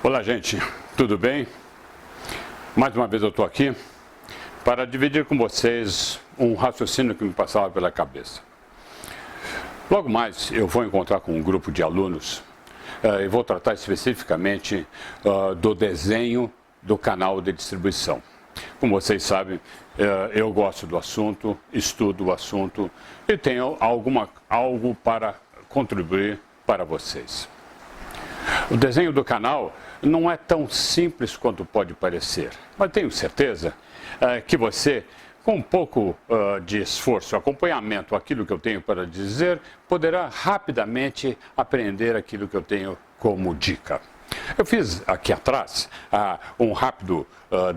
Olá, gente, tudo bem? Mais uma vez eu estou aqui para dividir com vocês um raciocínio que me passava pela cabeça. Logo mais eu vou encontrar com um grupo de alunos e vou tratar especificamente do desenho do canal de distribuição. Como vocês sabem, eu gosto do assunto, estudo o assunto e tenho algo para contribuir para vocês. O desenho do canal não é tão simples quanto pode parecer, mas tenho certeza que você, com um pouco de esforço, acompanhamento, aquilo que eu tenho para dizer, poderá rapidamente aprender aquilo que eu tenho como dica. Eu fiz aqui atrás um rápido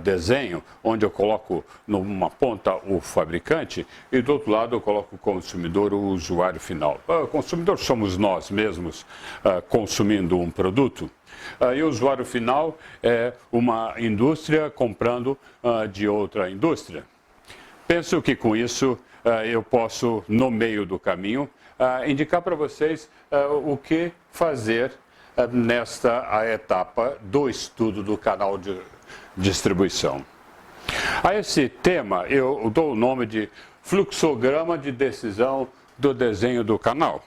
desenho, onde eu coloco numa ponta o fabricante e do outro lado eu coloco o consumidor, o usuário final. O consumidor somos nós mesmos consumindo um produto. E o usuário final é uma indústria comprando de outra indústria. Penso que com isso eu posso, no meio do caminho, indicar para vocês o que fazer nesta etapa do estudo do canal de distribuição. A esse tema eu dou o nome de fluxograma de decisão do desenho do canal.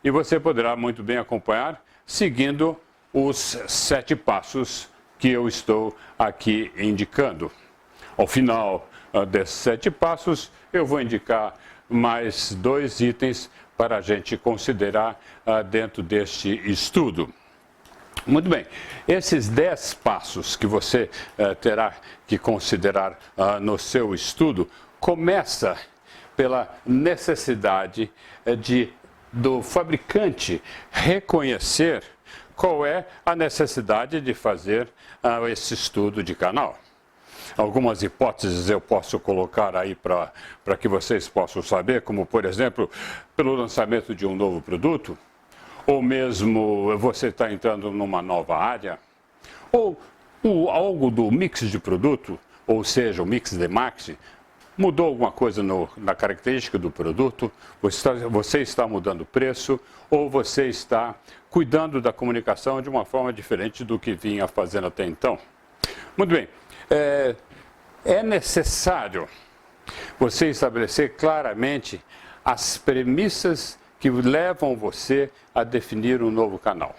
E você poderá muito bem acompanhar seguindo os 7 passos que eu estou aqui indicando. Ao final desses 7 passos, eu vou indicar mais 2 itens para a gente considerar dentro deste estudo. Muito bem, esses 10 passos que você terá que considerar no seu estudo, começa pela necessidade do fabricante reconhecer qual é a necessidade de fazer esse estudo de canal. Algumas hipóteses eu posso colocar aí para que vocês possam saber, como por exemplo, pelo lançamento de um novo produto, ou mesmo você está entrando numa nova área, ou algo do mix de produto, ou seja, o mix de marketing, mudou alguma coisa na característica do produto, você está mudando o preço, ou você está cuidando da comunicação de uma forma diferente do que vinha fazendo até então. Muito bem, é necessário você estabelecer claramente as premissas que levam você a definir um novo canal.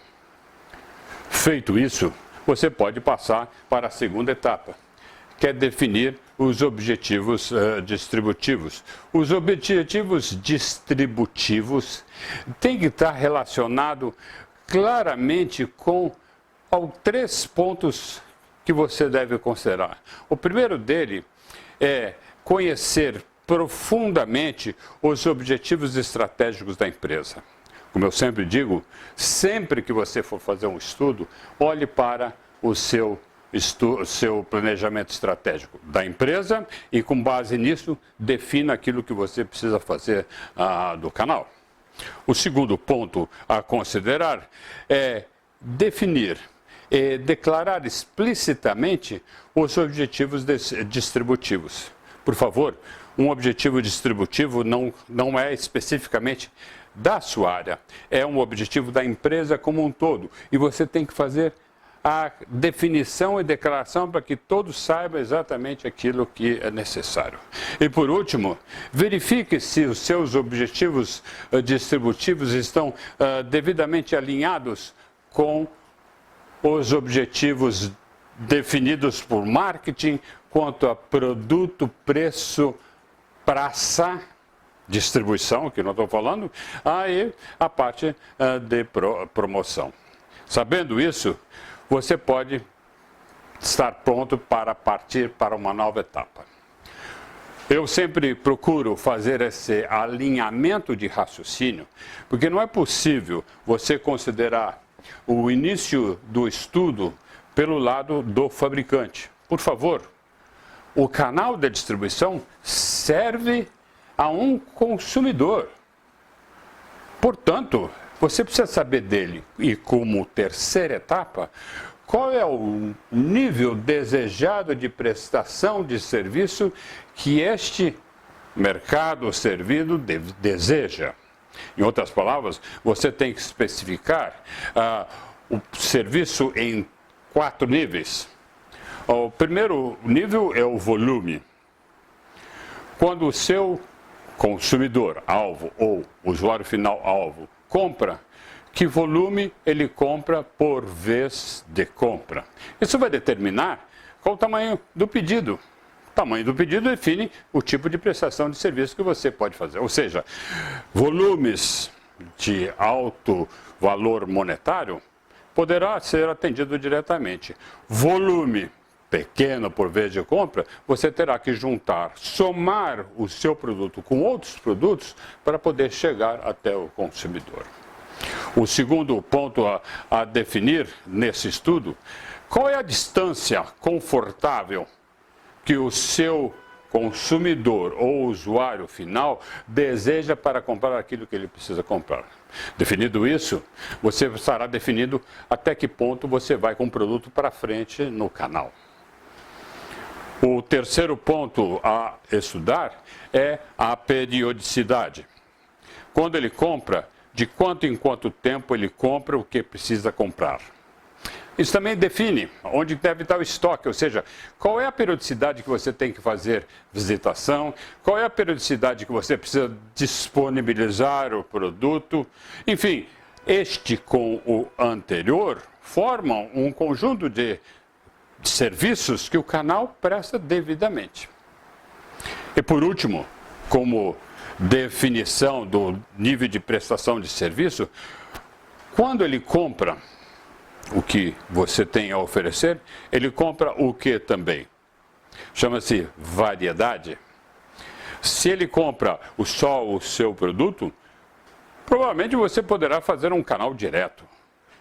Feito isso, você pode passar para a segunda etapa, que é definir os objetivos distributivos. Os objetivos distributivos têm que estar relacionados claramente com 3 pontos que você deve considerar. O primeiro dele é conhecer profundamente os objetivos estratégicos da empresa. Como eu sempre digo, sempre que você for fazer um estudo, olhe para o seu planejamento estratégico da empresa e, com base nisso, defina aquilo que você precisa fazer do canal. O segundo ponto a considerar é definir e declarar explicitamente os objetivos distributivos. Por favor, um objetivo distributivo não é especificamente da sua área, é um objetivo da empresa como um todo. E você tem que fazer a definição e declaração para que todos saibam exatamente aquilo que é necessário. E por último, verifique se os seus objetivos distributivos estão devidamente alinhados com os objetivos definidos por marketing quanto a produto, preço, praça, distribuição, que não estou falando, aí a parte de promoção. Sabendo isso, você pode estar pronto para partir para uma nova etapa. Eu sempre procuro fazer esse alinhamento de raciocínio, porque não é possível você considerar o início do estudo pelo lado do fabricante. Por favor, o canal de distribuição serve a um consumidor. Portanto, você precisa saber dele. E como terceira etapa, qual é o nível desejado de prestação de serviço que este mercado servido deseja. Em outras palavras, você tem que especificar o serviço em 4 níveis. O primeiro nível é o volume. Quando o seu consumidor alvo ou usuário final alvo compra, que volume ele compra por vez de compra. Isso vai determinar qual o tamanho do pedido. O tamanho do pedido define o tipo de prestação de serviço que você pode fazer. Ou seja, volumes de alto valor monetário poderá ser atendido diretamente. Volume pequeno por vez de compra, você terá que juntar, somar o seu produto com outros produtos para poder chegar até o consumidor. O segundo ponto a definir nesse estudo, qual é a distância confortável que o seu consumidor ou usuário final deseja para comprar aquilo que ele precisa comprar. Definido isso, você estará definindo até que ponto você vai com o produto para frente no canal. O terceiro ponto a estudar é a periodicidade. Quando ele compra, de quanto em quanto tempo ele compra o que precisa comprar. Isso também define onde deve estar o estoque, ou seja, qual é a periodicidade que você tem que fazer visitação, qual é a periodicidade que você precisa disponibilizar o produto. Enfim, este com o anterior formam um conjunto de serviços que o canal presta devidamente. E por último, como definição do nível de prestação de serviço, quando ele compra o que você tem a oferecer, ele compra o que também? Chama-se variedade. Se ele compra só o seu produto, provavelmente você poderá fazer um canal direto.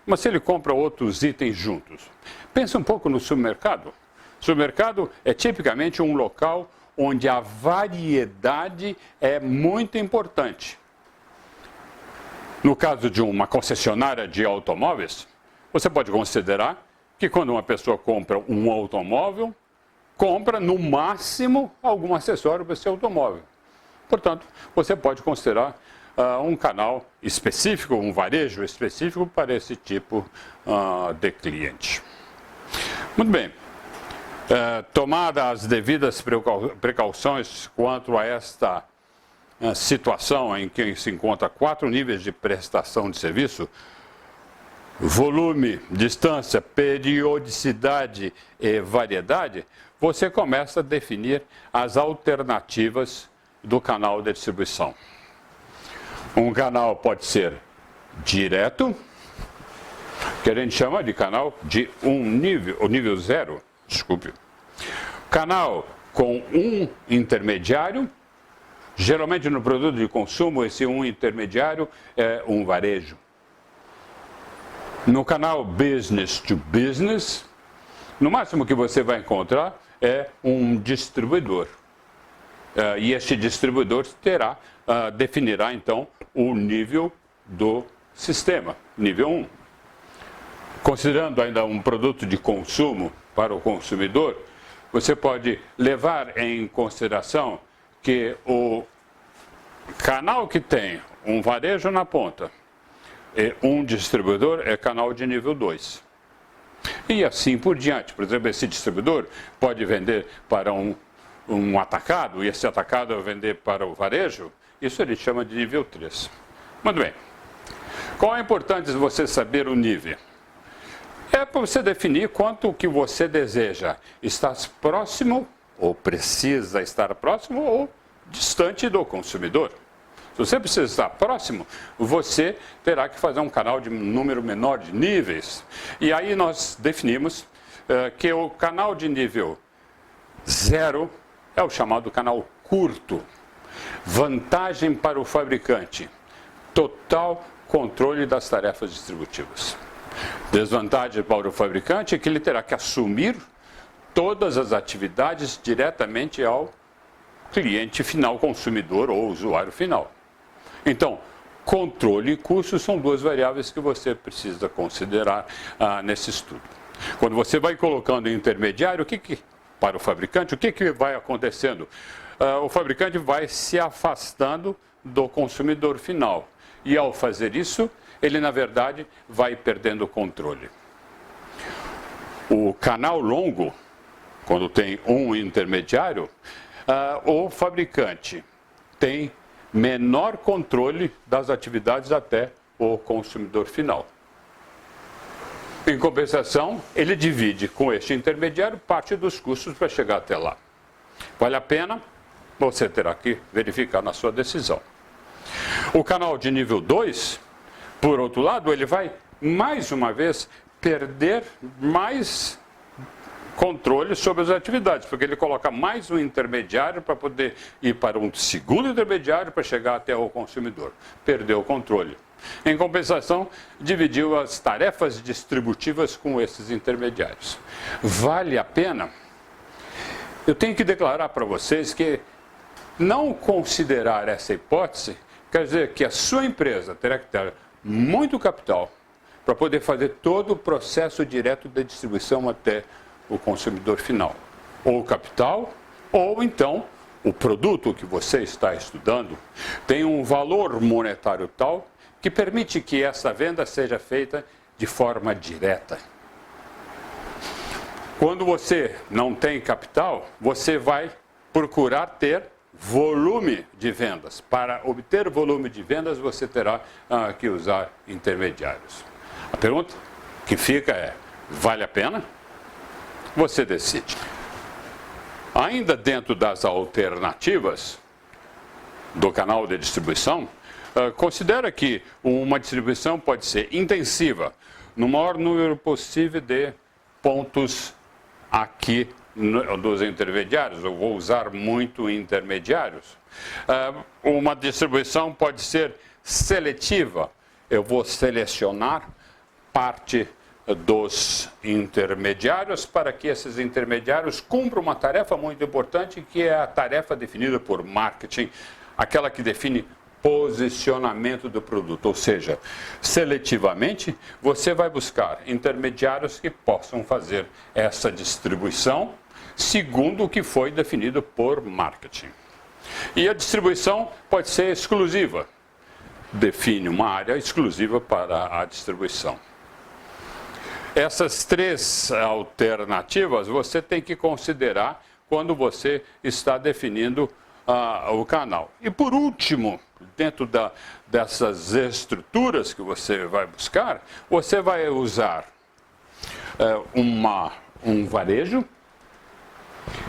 Mas se ele compra outros itens juntos, pensa um pouco no supermercado. O supermercado é tipicamente um local onde a variedade é muito importante. No caso de uma concessionária de automóveis, você pode considerar que quando uma pessoa compra um automóvel, compra no máximo algum acessório para esse automóvel. Portanto, você pode considerar um canal específico, um varejo específico para esse tipo de cliente. Muito bem. Tomadas as devidas precauções quanto a esta situação em que se encontra 4 níveis de prestação de serviço, volume, distância, periodicidade e variedade, você começa a definir as alternativas do canal de distribuição. Um canal pode ser direto, que a gente chama de canal de um nível, ou nível 0, desculpe. Canal com um intermediário, geralmente no produto de consumo, esse um intermediário é um varejo. No canal business to business, no máximo que você vai encontrar é um distribuidor. E este distribuidor definirá então o nível do sistema, nível 1. Considerando ainda um produto de consumo para o consumidor, você pode levar em consideração que o canal que tem um varejo na ponta e um distribuidor é canal de nível 2. E assim por diante. Por exemplo, esse distribuidor pode vender para um atacado, e esse atacado vai vender para o varejo, isso ele chama de nível 3. Muito bem. Qual é importante você saber o nível? É para você definir quanto que você deseja estar próximo, ou precisa estar próximo, ou distante do consumidor. Se você precisa estar próximo, você terá que fazer um canal de número menor de níveis. E aí nós definimos que o canal de nível 0 é o chamado canal curto. Vantagem para o fabricante: total controle das tarefas distributivas. Desvantagem para o fabricante é que ele terá que assumir todas as atividades diretamente ao cliente final, consumidor ou usuário final. Então, controle e custo são duas variáveis que você precisa considerar nesse estudo. Quando você vai colocando intermediário, para o fabricante, o que vai acontecendo? O fabricante vai se afastando do consumidor final. E ao fazer isso, ele na verdade vai perdendo o controle. O canal longo, quando tem um intermediário, o fabricante tem menor controle das atividades até o consumidor final. Em compensação, ele divide com este intermediário parte dos custos para chegar até lá. Vale a pena? Você terá que verificar na sua decisão. O canal de nível 2, por outro lado, ele vai, mais uma vez, perder mais controle sobre as atividades, porque ele coloca mais um intermediário para poder ir para um segundo intermediário para chegar até o consumidor. Perdeu o controle. Em compensação, dividiu as tarefas distributivas com esses intermediários. Vale a pena? Eu tenho que declarar para vocês que não considerar essa hipótese quer dizer que a sua empresa terá que ter muito capital para poder fazer todo o processo direto da distribuição até o consumidor final. Ou capital, ou então o produto que você está estudando tem um valor monetário tal que permite que essa venda seja feita de forma direta. Quando você não tem capital, você vai procurar ter volume de vendas. Para obter volume de vendas, você terá que usar intermediários. A pergunta que fica é, vale a pena? Você decide. Ainda dentro das alternativas do canal de distribuição, considera que uma distribuição pode ser intensiva, no maior número possível de pontos aqui dos intermediários. Eu vou usar muito intermediários. Uma distribuição pode ser seletiva. Eu vou selecionar parte dos intermediários para que esses intermediários cumpram uma tarefa muito importante, que é a tarefa definida por marketing, aquela que define posicionamento do produto, ou seja, seletivamente você vai buscar intermediários que possam fazer essa distribuição segundo o que foi definido por marketing. E a distribuição pode ser exclusiva, define uma área exclusiva para a distribuição. Essas três alternativas você tem que considerar quando você está definindo o canal. E por último, dentro dessas estruturas que você vai buscar, você vai usar um varejo,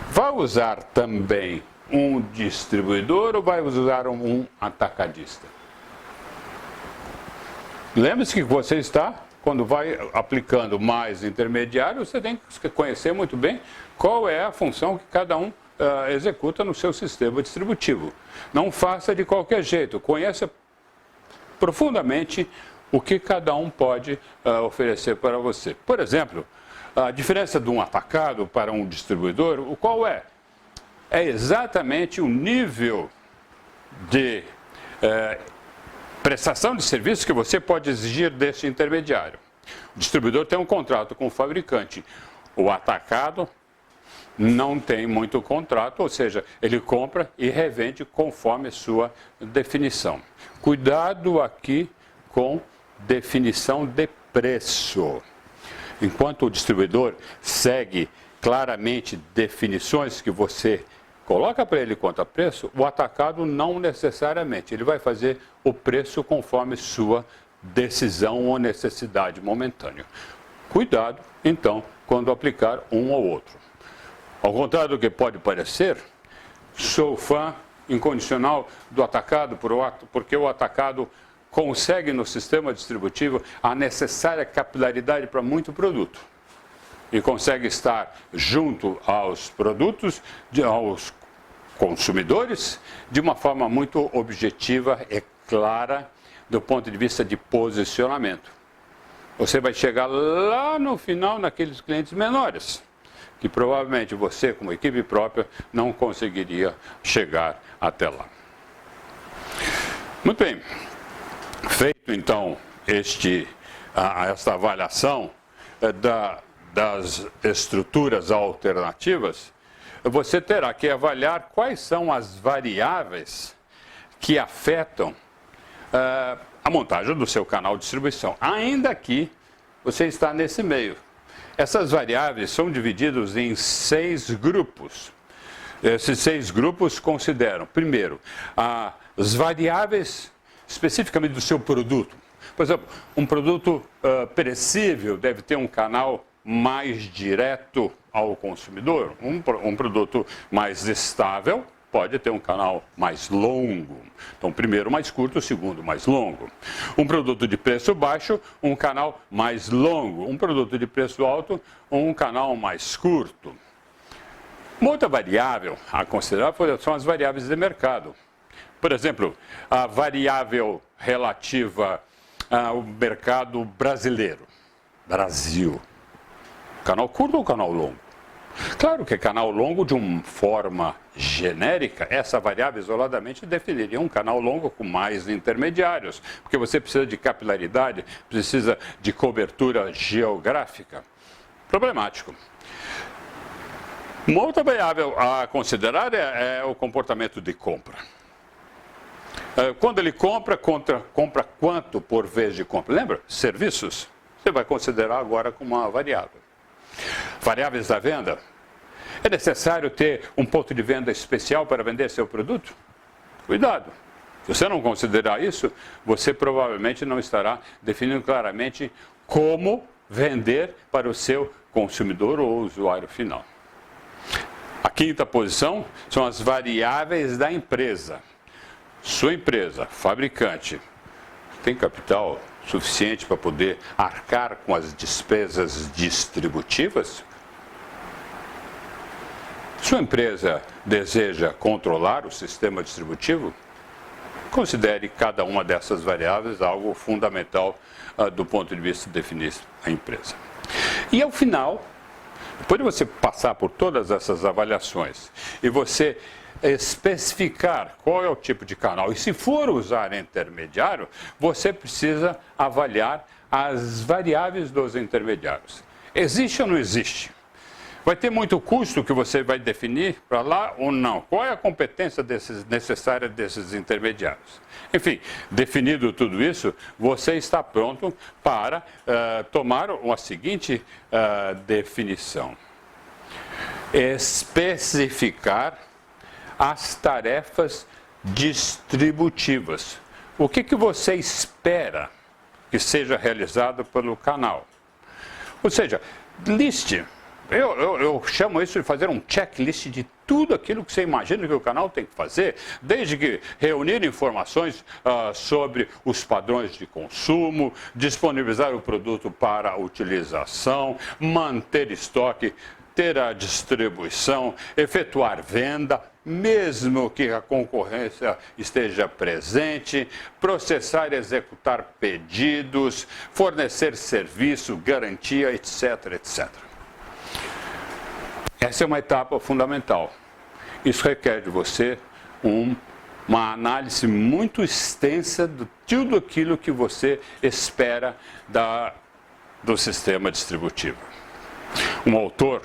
vai usar também um distribuidor ou vai usar um atacadista. Lembre-se que você está, quando vai aplicando mais intermediários, você tem que conhecer muito bem qual é a função que cada um executa no seu sistema distributivo. Não faça de qualquer jeito, conheça profundamente o que cada um pode oferecer para você. Por exemplo, a diferença de um atacado para um distribuidor, qual é? É exatamente o nível de prestação de serviço que você pode exigir desse intermediário. O distribuidor tem um contrato com o fabricante. O atacado não tem muito contrato, ou seja, ele compra e revende conforme sua definição. Cuidado aqui com definição de preço. Enquanto o distribuidor segue claramente definições que você coloca para ele quanto a preço, o atacado não necessariamente. Ele vai fazer o preço conforme sua decisão ou necessidade momentânea. Cuidado, então, quando aplicar um ou outro. Ao contrário do que pode parecer, sou fã incondicional do atacado, porque o atacado consegue no sistema distributivo a necessária capilaridade para muito produto. E consegue estar junto aos produtos, aos consumidores, de uma forma muito objetiva e clara do ponto de vista de posicionamento. Você vai chegar lá no final naqueles clientes menores, que provavelmente você, como equipe própria, não conseguiria chegar até lá. Muito bem. Feito, então, esta avaliação das estruturas alternativas, você terá que avaliar quais são as variáveis que afetam a montagem do seu canal de distribuição, ainda que você está nesse meio. Essas variáveis são divididas em 6 grupos. Esses 6 grupos consideram, primeiro, as variáveis especificamente do seu produto. Por exemplo, um produto perecível deve ter um canal mais direto ao consumidor. Um produto mais estável pode ter um canal mais longo. Então, primeiro mais curto, segundo mais longo. Um produto de preço baixo, um canal mais longo. Um produto de preço alto, um canal mais curto. Uma outra variável a considerar são as variáveis de mercado. Por exemplo, a variável relativa ao mercado brasileiro. Brasil. Canal curto ou canal longo? Claro que canal longo, de uma forma genérica, essa variável isoladamente definiria um canal longo com mais intermediários, porque você precisa de capilaridade, precisa de cobertura geográfica. Problemático. Uma outra variável a considerar é o comportamento de compra. Quando ele compra quanto por vez de compra? Lembra? Serviços. Você vai considerar agora como uma variável. Variáveis da venda. É necessário ter um ponto de venda especial para vender seu produto? Cuidado. Se você não considerar isso, você provavelmente não estará definindo claramente como vender para o seu consumidor ou usuário final. A quinta posição são as variáveis da empresa. Sua empresa, fabricante, tem capital suficiente para poder arcar com as despesas distributivas? Sua empresa deseja controlar o sistema distributivo? Considere cada uma dessas variáveis algo fundamental do ponto de vista de definir a empresa. E ao final, depois de você passar por todas essas avaliações e você especificar qual é o tipo de canal, e se for usar intermediário, você precisa avaliar as variáveis dos intermediários. Existe ou não existe? Vai ter muito custo que você vai definir para lá ou não? Qual é a competência necessária desses intermediários? Enfim, definido tudo isso, você está pronto para tomar a seguinte definição. Especificar as tarefas distributivas. O que você espera que seja realizado pelo canal? Ou seja, liste. Eu chamo isso de fazer um checklist de tudo aquilo que você imagina que o canal tem que fazer, desde que reunir informações sobre os padrões de consumo, disponibilizar o produto para utilização, manter estoque, ter a distribuição, efetuar venda, mesmo que a concorrência esteja presente, processar e executar pedidos, fornecer serviço, garantia, etc, etc. Essa é uma etapa fundamental. Isso requer de você uma análise muito extensa de tudo aquilo que você espera do sistema distributivo. Um autor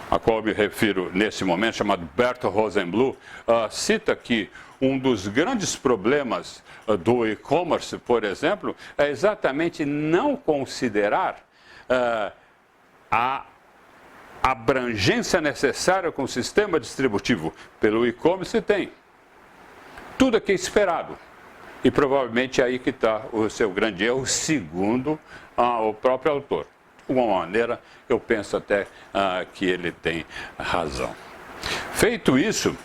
a qual eu me refiro nesse momento, chamado Bert Rosenbluth, cita que um dos grandes problemas do e-commerce, por exemplo, é exatamente não considerar a abrangência necessária com o sistema distributivo. Pelo e-commerce tem. Tudo aqui é esperado. E provavelmente é aí que está o seu grande erro, segundo o próprio autor. De alguma maneira, eu penso até que ele tem razão. Feito isso,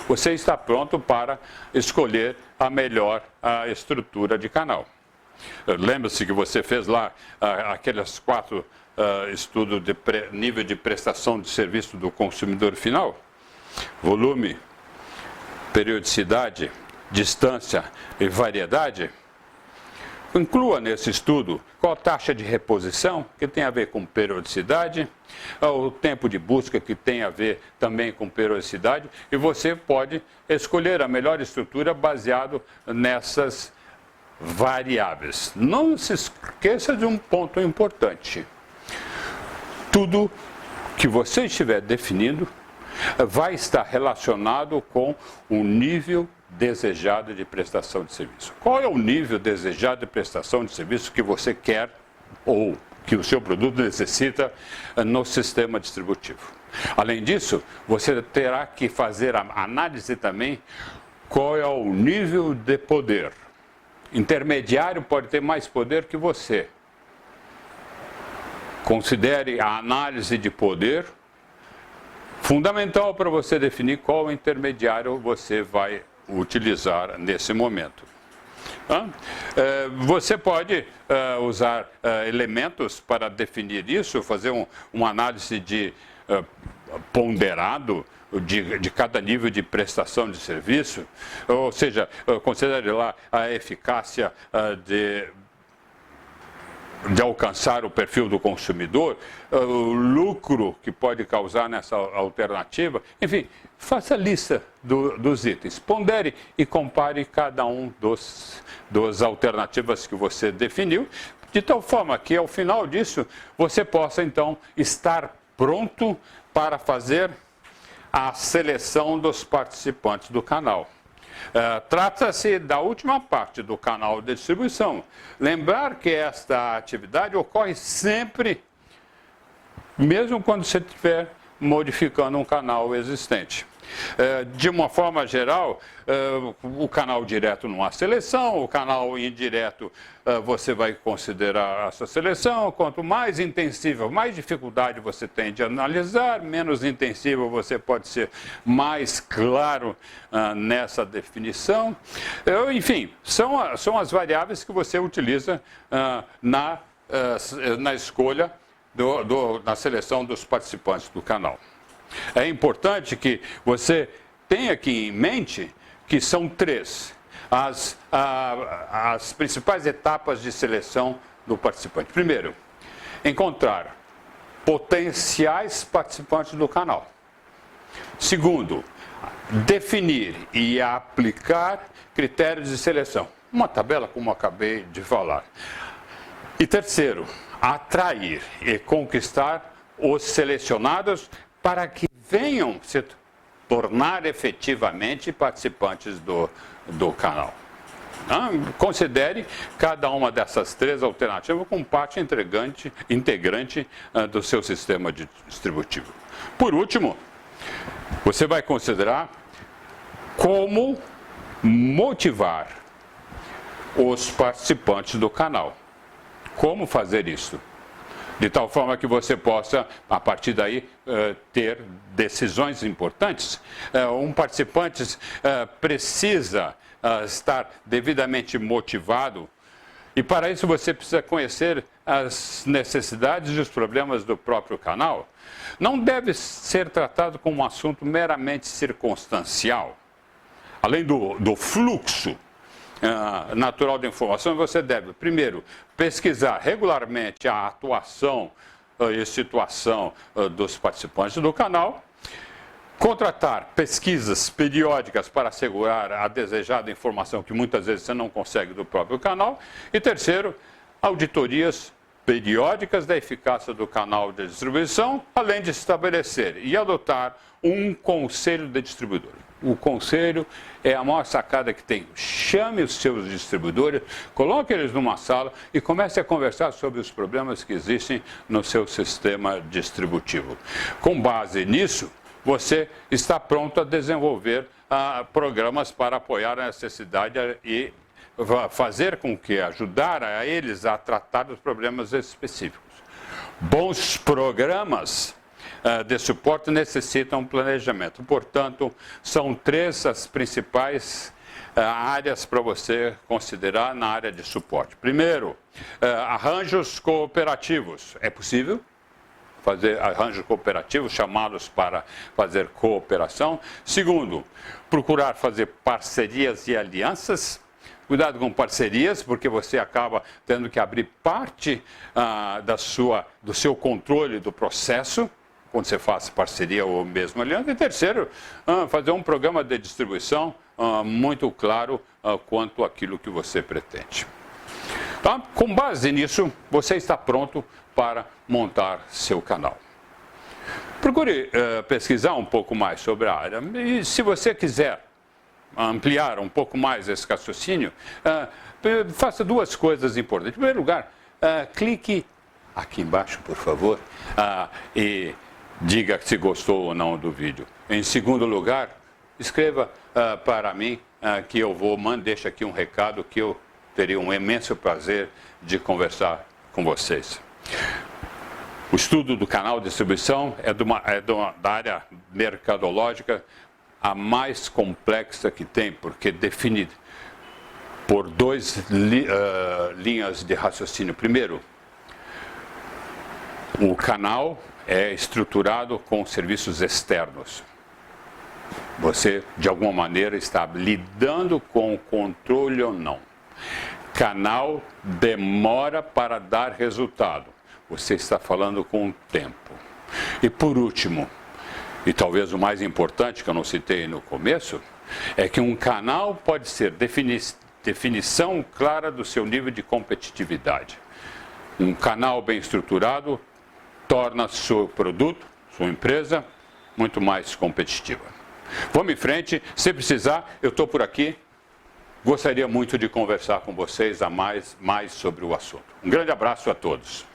você está pronto para escolher a melhor estrutura de canal. Lembra-se que você fez lá aqueles 4 estudos de nível de prestação de serviço do consumidor final? Volume, periodicidade, distância e variedade? Inclua nesse estudo qual a taxa de reposição, que tem a ver com periodicidade, o tempo de busca, que tem a ver também com periodicidade, e você pode escolher a melhor estrutura baseado nessas variáveis. Não se esqueça de um ponto importante. Tudo que você estiver definindo vai estar relacionado com o nível desejado de prestação de serviço. Qual é o nível desejado de prestação de serviço que você quer ou que o seu produto necessita no sistema distributivo. Além disso, você terá que fazer a análise também qual é o nível de poder. Intermediário pode ter mais poder que você. Considere a análise de poder fundamental para você definir qual intermediário você vai utilizar nesse momento. Você pode usar elementos para definir isso, fazer uma análise de ponderado de cada nível de prestação de serviço, ou seja, considere lá a eficácia de alcançar o perfil do consumidor, o lucro que pode causar nessa alternativa. Enfim, faça a lista dos itens, pondere e compare cada um das alternativas que você definiu, de tal forma que ao final disso você possa então estar pronto para fazer a seleção dos participantes do canal. Trata-se da última parte do canal de distribuição. Lembrar que esta atividade ocorre sempre, mesmo quando você estiver modificando um canal existente. De uma forma geral, o canal direto não há seleção, o canal indireto você vai considerar essa seleção. Quanto mais intensiva, mais dificuldade você tem de analisar, menos intensivo você pode ser mais claro nessa definição. Enfim, são as variáveis que você utiliza na escolha, na seleção dos participantes do canal. É importante que você tenha aqui em mente que são três as principais etapas de seleção do participante. Primeiro, encontrar potenciais participantes do canal. Segundo, definir e aplicar critérios de seleção. Uma tabela como eu acabei de falar. E terceiro, atrair e conquistar os selecionados para que venham se tornar efetivamente participantes do canal. Considere cada uma dessas três alternativas como parte integrante do seu sistema distributivo. Por último, você vai considerar como motivar os participantes do canal. Como fazer isso? De tal forma que você possa, a partir daí, ter decisões importantes. Um participante precisa estar devidamente motivado e, para isso, você precisa conhecer as necessidades e os problemas do próprio canal. Não deve ser tratado como um assunto meramente circunstancial. Além do fluxo natural de informação, você deve, primeiro, pesquisar regularmente a atuação e situação dos participantes do canal, contratar pesquisas periódicas para assegurar a desejada informação que muitas vezes você não consegue do próprio canal, e terceiro, auditorias periódicas da eficácia do canal de distribuição, além de estabelecer e adotar um conselho de distribuidor. O conselho é a maior sacada que tem. Chame os seus distribuidores, coloque eles numa sala e comece a conversar sobre os problemas que existem no seu sistema distributivo. Com base nisso, você está pronto a desenvolver programas para apoiar a necessidade e fazer com que ajudar a eles a tratar dos problemas específicos. Bons programas de suporte necessitam planejamento. Portanto, são três as principais áreas para você considerar na área de suporte. Primeiro, arranjos cooperativos. É possível fazer arranjos cooperativos, chamá-los para fazer cooperação. Segundo, procurar fazer parcerias e alianças. Cuidado com parcerias, porque você acaba tendo que abrir parte do seu controle do processo, quando você faz parceria ou mesmo aliança. E terceiro, fazer um programa de distribuição muito claro quanto àquilo que você pretende. Tá? Com base nisso, você está pronto para montar seu canal. Procure pesquisar um pouco mais sobre a área. E se você quiser ampliar um pouco mais esse raciocínio, faça duas coisas importantes. Em primeiro lugar, clique aqui embaixo, por favor, e diga se gostou ou não do vídeo. Em segundo lugar, escreva para mim que eu deixo aqui um recado que eu teria um imenso prazer de conversar com vocês. O estudo do canal de distribuição é da área mercadológica a mais complexa que tem, porque define por duas linhas de raciocínio. Primeiro, o canal é estruturado com serviços externos. Você, de alguma maneira, está lidando com o controle ou não. Canal demora para dar resultado. Você está falando com o tempo. E por último, e talvez o mais importante que eu não citei no começo, é que um canal pode ser definição clara do seu nível de competitividade. Um canal bem estruturado torna seu produto, sua empresa, muito mais competitiva. Vamos em frente. Se precisar, eu estou por aqui. Gostaria muito de conversar com vocês mais sobre o assunto. Um grande abraço a todos.